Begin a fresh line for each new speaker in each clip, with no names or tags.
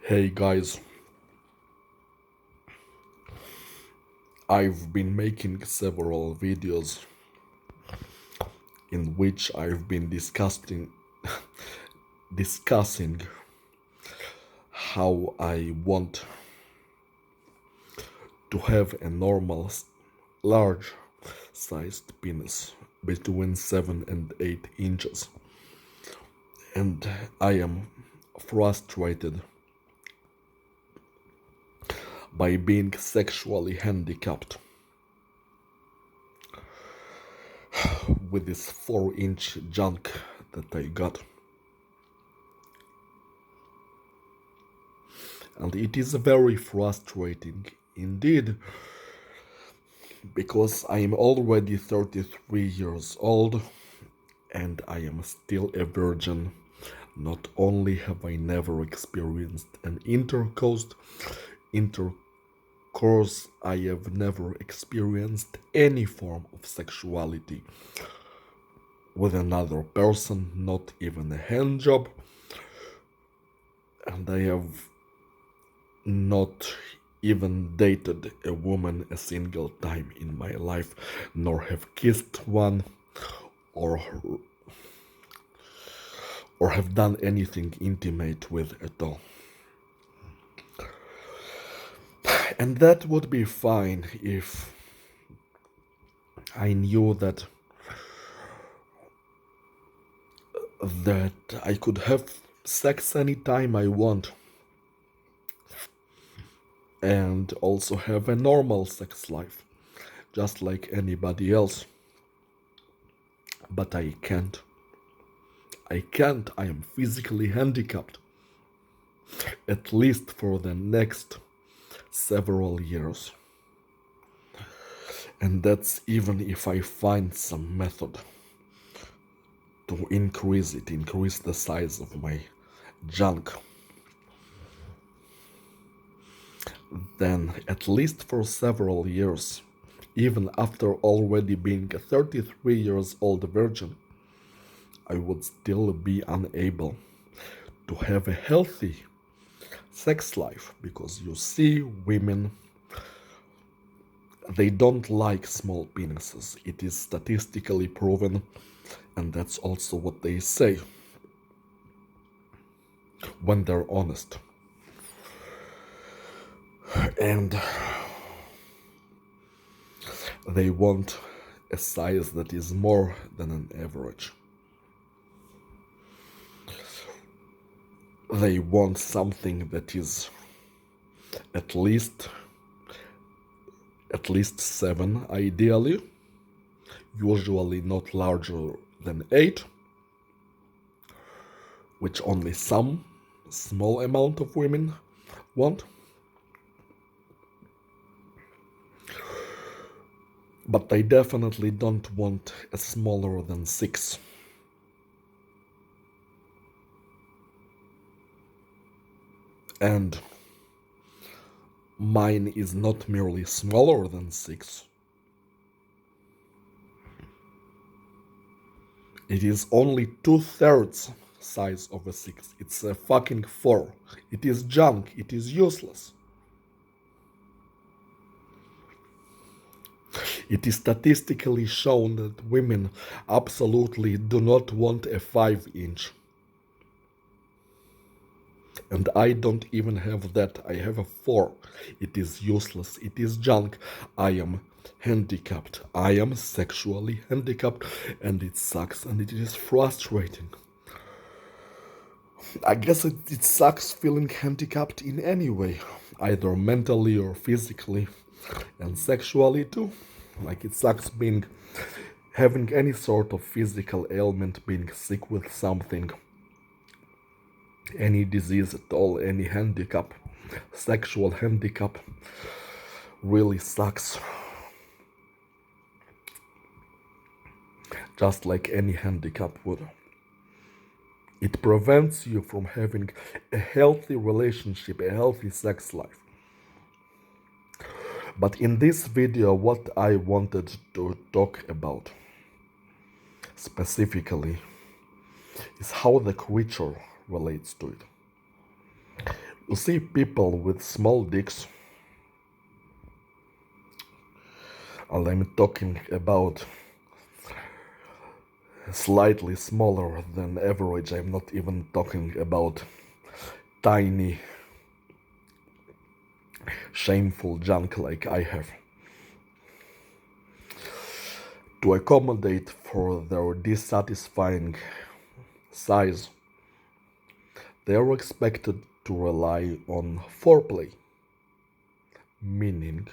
Hey guys, I've been making several videos in which I've been discussing how I want to have a normal large sized penis between 7 and 8 inches, and I am frustrated by being sexually handicapped with this 4-inch junk that I got. And it is very frustrating indeed, because I am already 33 years old and I am still a virgin. Not only have I never experienced an intercourse, I have never experienced any form of sexuality with another person, not even a hand job, and I have not even dated a woman a single time in my life, nor have kissed one or have done anything intimate with at all. And that would be fine if I knew that I could have sex anytime I want and also have a normal sex life, just like anybody else. But I can't. I am physically handicapped, at least for the next several years. And that's even if I find some method to increase the size of my junk. Then, at least for several years, even after already being a 33 years old virgin, I would still be unable to have a healthy sex life, because you see, women, they don't like small penises. It is statistically proven, and that's also what they say when they're honest. And they want a size that is more than an average. They want something that is at least 7, ideally, usually not larger than 8, which only some small amount of women want. But they definitely don't want a smaller than 6. And mine is not merely smaller than 6. It is only 2/3 size of a 6. It's a fucking 4. It is junk. It is useless. It is statistically shown that women absolutely do not want a 5-inch. And I don't even have that. I have a 4. It is useless. It is junk. I am handicapped. I am sexually handicapped, and it sucks, and it is frustrating. I guess it sucks feeling handicapped in any way, either mentally or physically, and sexually too. Like, it sucks having any sort of physical ailment, being sick with something, any disease at all, any handicap. Sexual handicap really sucks. Just like any handicap would. It prevents you from having a healthy relationship, a healthy sex life. But in this video, what I wanted to talk about specifically is how the creature relates to it. You see people with small dicks, and I'm talking about slightly smaller than average. I'm not even talking about tiny, shameful junk like I have. To accommodate for their dissatisfying size, they are expected to rely on foreplay, meaning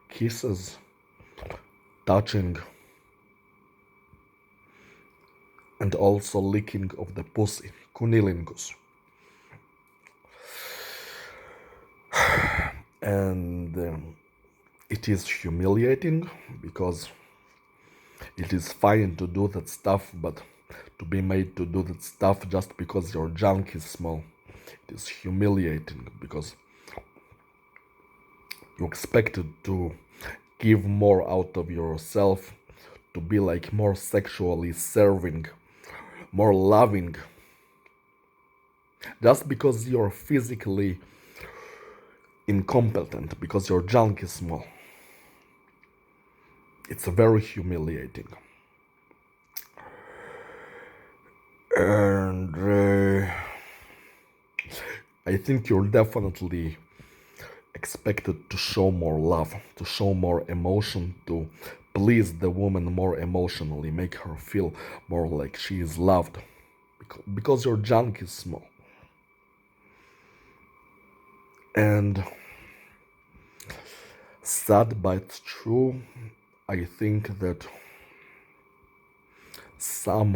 kisses, touching, and also licking of the pussy, cunnilingus. And it is humiliating because it is fine to do that stuff, but to be made to do that stuff just because your junk is small, it is humiliating because you're expected to give more out of yourself, to be like more sexually serving, more loving, just because you're physically incompetent, because your junk is small. It's very humiliating. And I think you're definitely expected to show more love, to show more emotion, to please the woman more emotionally, make her feel more like she is loved, because your junk is small. And sad but true, I think that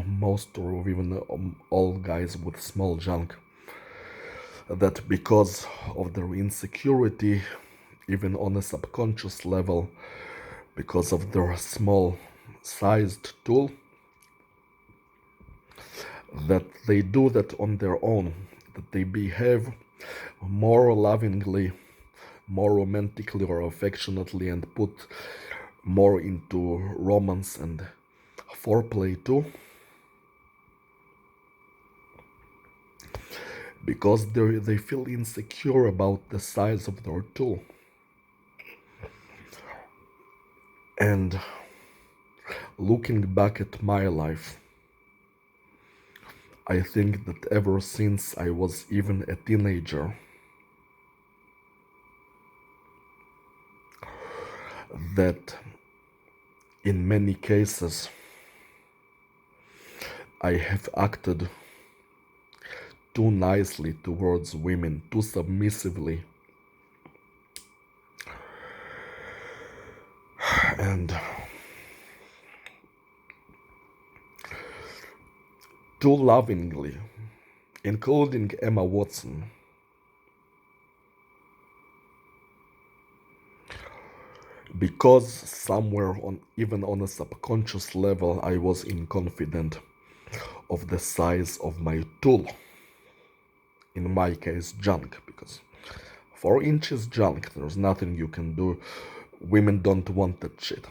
most or even all guys with small junk, that because of their insecurity, even on a subconscious level, because of their small sized tool, that they do that on their own, that they behave more lovingly, more romantically or affectionately, and put more into romance and foreplay too, because they feel insecure about the size of their tool. And looking back at my life, I think that ever since I was even a teenager, that in many cases I have acted too nicely towards women, too submissively, and too lovingly, including Emma Watson, because somewhere on even on a subconscious level I was inconfident of the size of my tool, in my case junk, because 4 inches junk, there's nothing you can do. Women don't want that shit.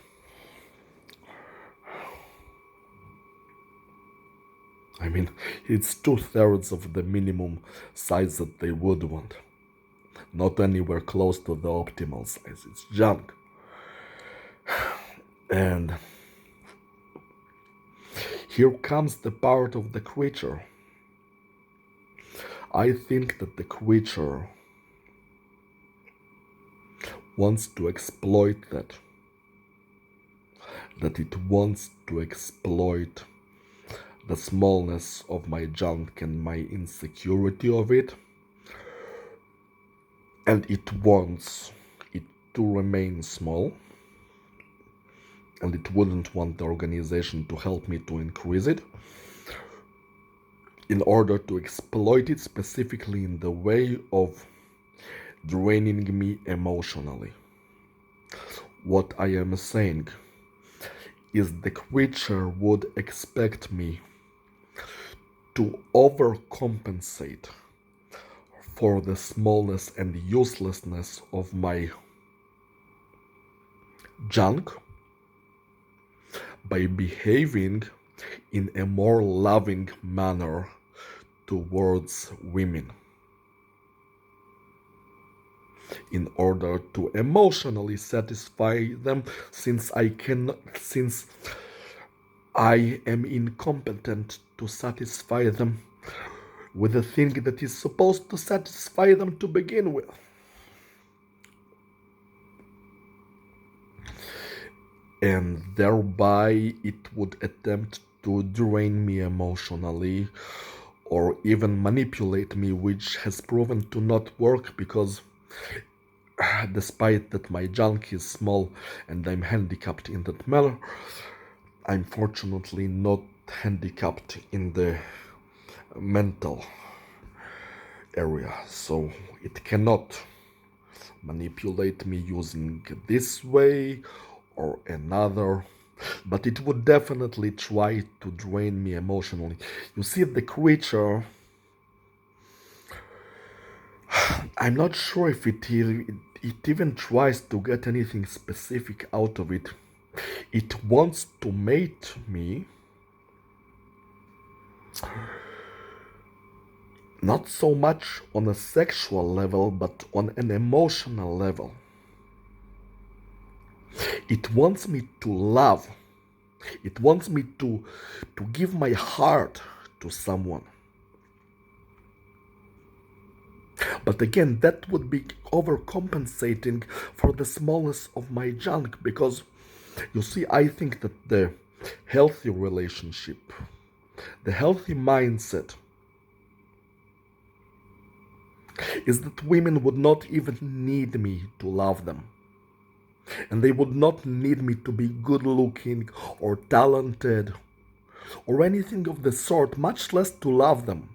I mean, it's 2/3 of the minimum size that they would want, not anywhere close to the optimal size. It's junk. And here comes the part of the creature. I think that the creature wants to exploit that it wants to exploit the smallness of my junk and my insecurity of it, and it wants it to remain small, and it wouldn't want the organization to help me to increase it, in order to exploit it specifically in the way of draining me emotionally. What I am saying is the creature would expect me to overcompensate for the smallness and uselessness of my junk by behaving in a more loving manner towards women. in order to emotionally satisfy them, since I am incompetent to satisfy them with the thing that is supposed to satisfy them to begin with. And thereby it would attempt to drain me emotionally or even manipulate me, which has proven to not work because despite that my junk is small and I'm handicapped in that manner, I'm fortunately not handicapped in the mental area, so it cannot manipulate me using this way or another, but it would definitely try to drain me emotionally. You see, the creature, I'm not sure if it even tries to get anything specific out of it. It wants to mate me, not so much on a sexual level, but on an emotional level. It wants me to love. It wants me to give my heart to someone. But again, that would be overcompensating for the smallness of my junk because you see, I think that the healthy relationship, the healthy mindset is that women would not even need me to love them. And they would not need me to be good looking or talented or anything of the sort, much less to love them.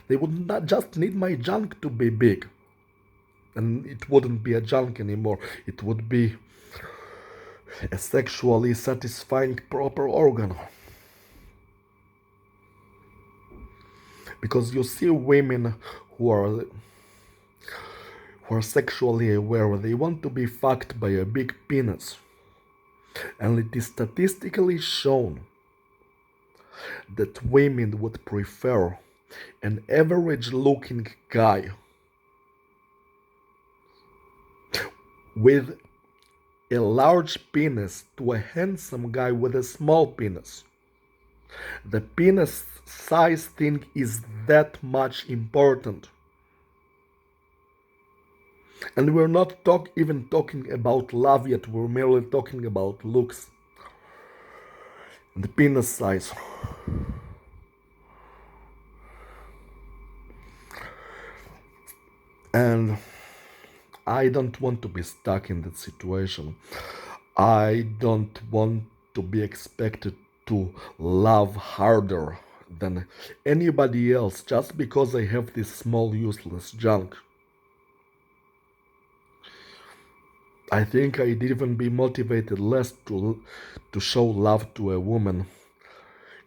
They would not just need my junk to be big. And it wouldn't be a junk anymore. It would be a sexually satisfying proper organ. Because you see women who are sexually aware, they want to be fucked by a big penis. And it is statistically shown that women would prefer an average looking guy with a large penis to a handsome guy with a small penis. The penis size thing is that much important. And we're not even talking about love yet, we're merely talking about looks. The penis size. And I don't want to be stuck in that situation. I don't want to be expected to love harder than anybody else just because I have this small useless junk. I think I'd even be motivated less to show love to a woman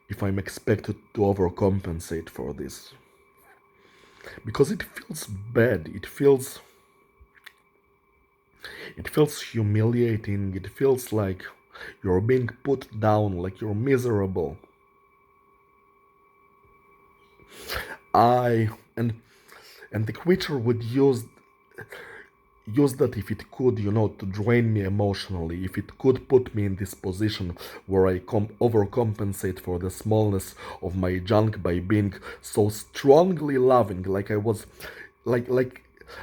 if I'm expected to overcompensate for this. Because it feels bad, it feels humiliating, it feels like you're being put down, like you're miserable. I and the creature would use that if it could, to drain me emotionally, if it could put me in this position where I overcompensate for the smallness of my junk by being so strongly loving, like I was, like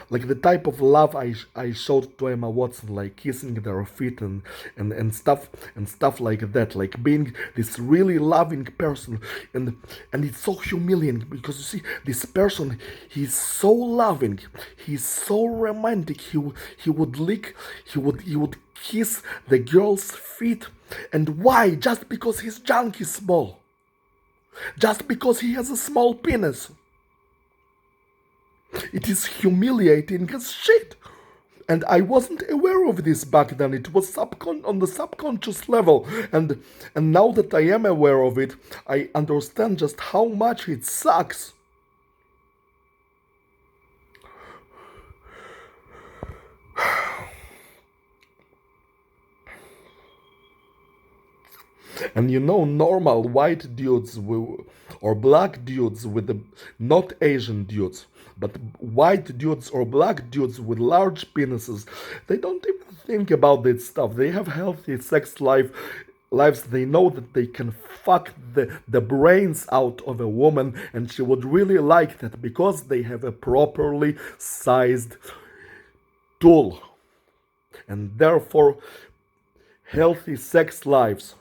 like the type of love I showed to Emma Watson, like kissing their feet and stuff like that, like being this really loving person, and it's so humiliating because you see this person, he's so loving, he's so romantic, he would lick, he would kiss the girl's feet, and why? Just because his junk is small, just because he has a small penis. It is humiliating as shit. And I wasn't aware of this back then. It was on the subconscious level. And now that I am aware of it, I understand just how much it sucks. And normal white dudes or black dudes with the not Asian dudes, But white dudes or black dudes with large penises, they don't even think about this stuff. They have healthy sex lives. They know that they can fuck the brains out of a woman, and she would really like that because they have a properly sized tool, and therefore healthy sex lives.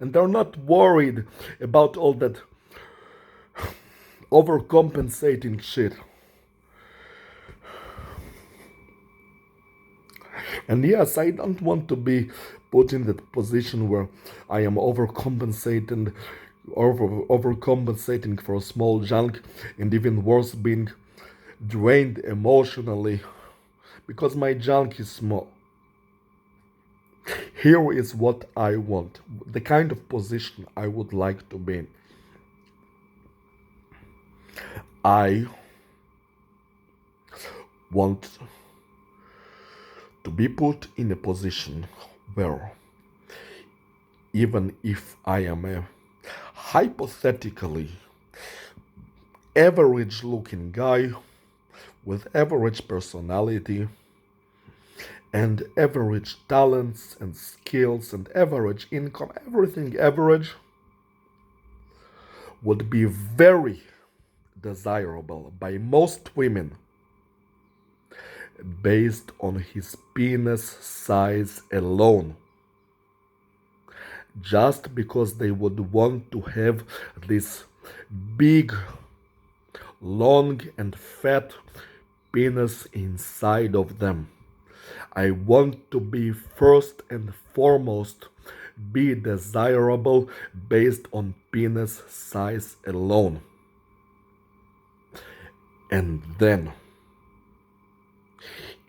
And they're not worried about all that overcompensating shit. And yes, I don't want to be put in that position where I am overcompensating for small junk, and even worse, being drained emotionally because my junk is small. Here is what I want, the kind of position I would like to be in. I want to be put in a position where, even if I am a hypothetically average looking guy with average personality and average talents and skills and average income, everything average, would be very desirable by most women based on his penis size alone. Just because they would want to have this big, long, and fat penis inside of them. I want to be first and foremost be desirable based on penis size alone. And then,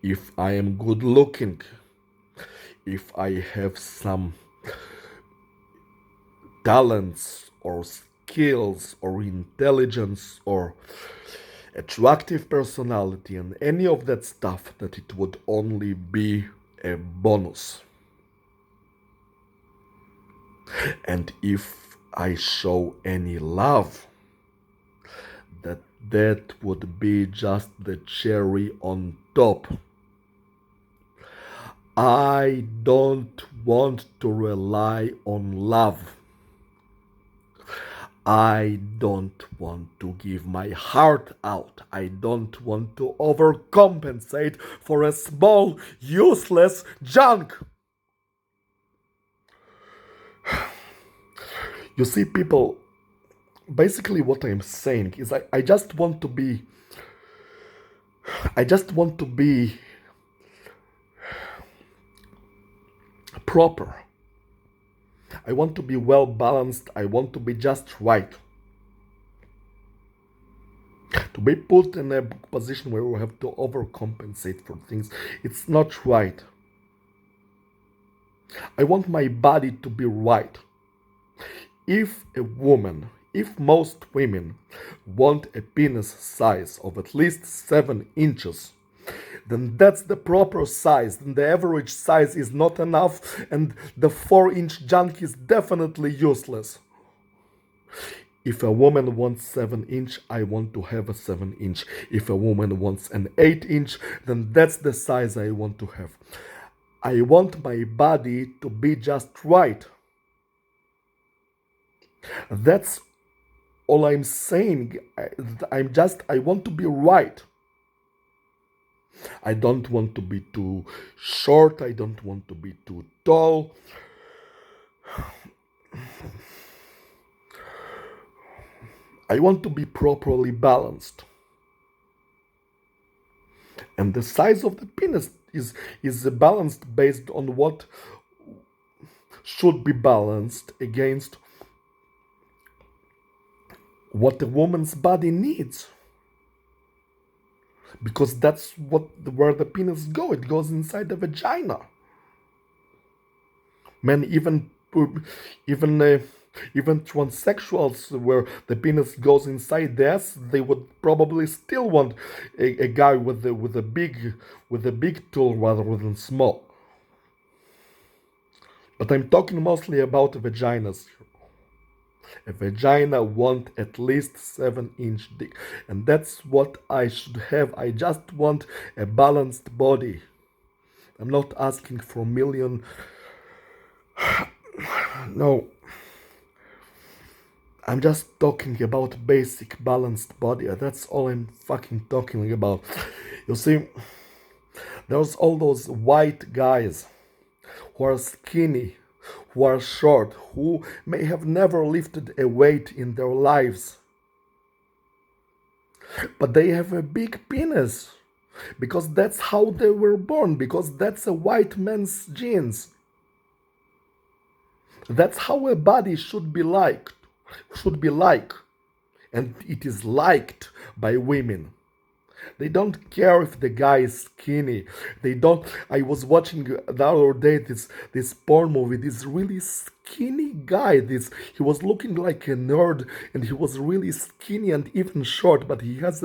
if I am good looking, if I have some talents or skills or intelligence or attractive personality and any of that stuff, that it would only be a bonus. And if I show any love, that would be just the cherry on top. I don't want to rely on love. I don't want to give my heart out. I don't want to overcompensate for a small, useless junk. You see, people, basically what I'm saying is I just want to be proper. I want to be well balanced. I want to be just right. To be put in a position where we have to overcompensate for things, it's not right. I want my body to be right. If most women want a penis size of at least 7 inches, then that's the proper size. Then the average size is not enough, and the 4-inch junk is definitely useless. If a woman wants 7-inch, I want to have a 7-inch. If a woman wants an 8-inch, then that's the size I want to have. I want my body to be just right. That's all I'm saying. I want to be right. I don't want to be too short. I don't want to be too tall. I want to be properly balanced. And the size of the penis is balanced based on what should be balanced against what a woman's body needs. Because that's where the penis goes. It goes inside the vagina. Men, even transsexuals, where the penis goes inside the ass, they would probably still want a guy with a big tool rather than small. But I'm talking mostly about vaginas. A vagina want at least 7-inch dick. And that's what I should have. I just want a balanced body. I'm not asking for a million. No, I'm just talking about basic balanced body. That's all I'm fucking talking about. You see, there's all those white guys who are skinny, who are short, who may have never lifted a weight in their lives, but they have a big penis because that's how they were born, because that's a white man's genes. That's how a body should be like, and it is liked by women. They don't care if the guy is skinny. They don't. I was watching the other day this porn movie. This really skinny guy. He was looking like a nerd, and he was really skinny and even short. But he had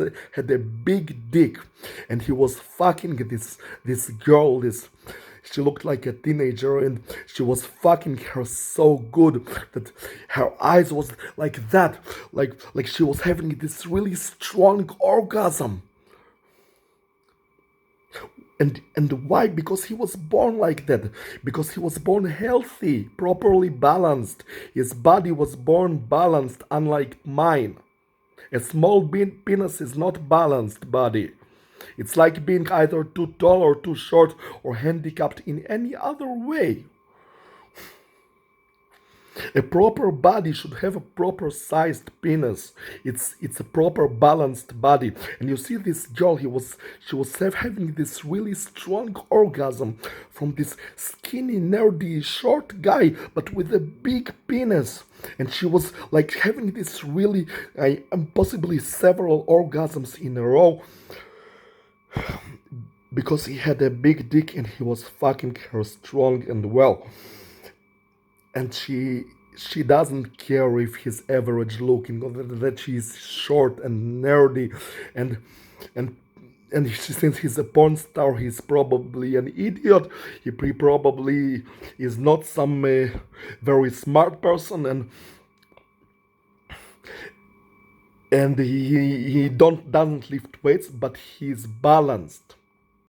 a big dick, and he was fucking this girl. She looked like a teenager, and she was fucking her so good that her eyes was like that, like she was having this really strong orgasm. And why? Because he was born like that. Because he was born healthy, properly balanced. His body was born balanced, unlike mine. A small penis is not balanced body. It's like being either too tall or too short or handicapped in any other way. A proper body should have a proper sized penis. It's a proper balanced body. And you see this girl, she was having this really strong orgasm from this skinny, nerdy, short guy, but with a big penis. And she was like having this really, possibly several orgasms in a row because he had a big dick and he was fucking her strong and well. And she doesn't care if he's average looking or that she's short and nerdy and and since he's a porn star, he's probably an idiot. He probably is not some very smart person, and he don't doesn't lift weights, but he's balanced.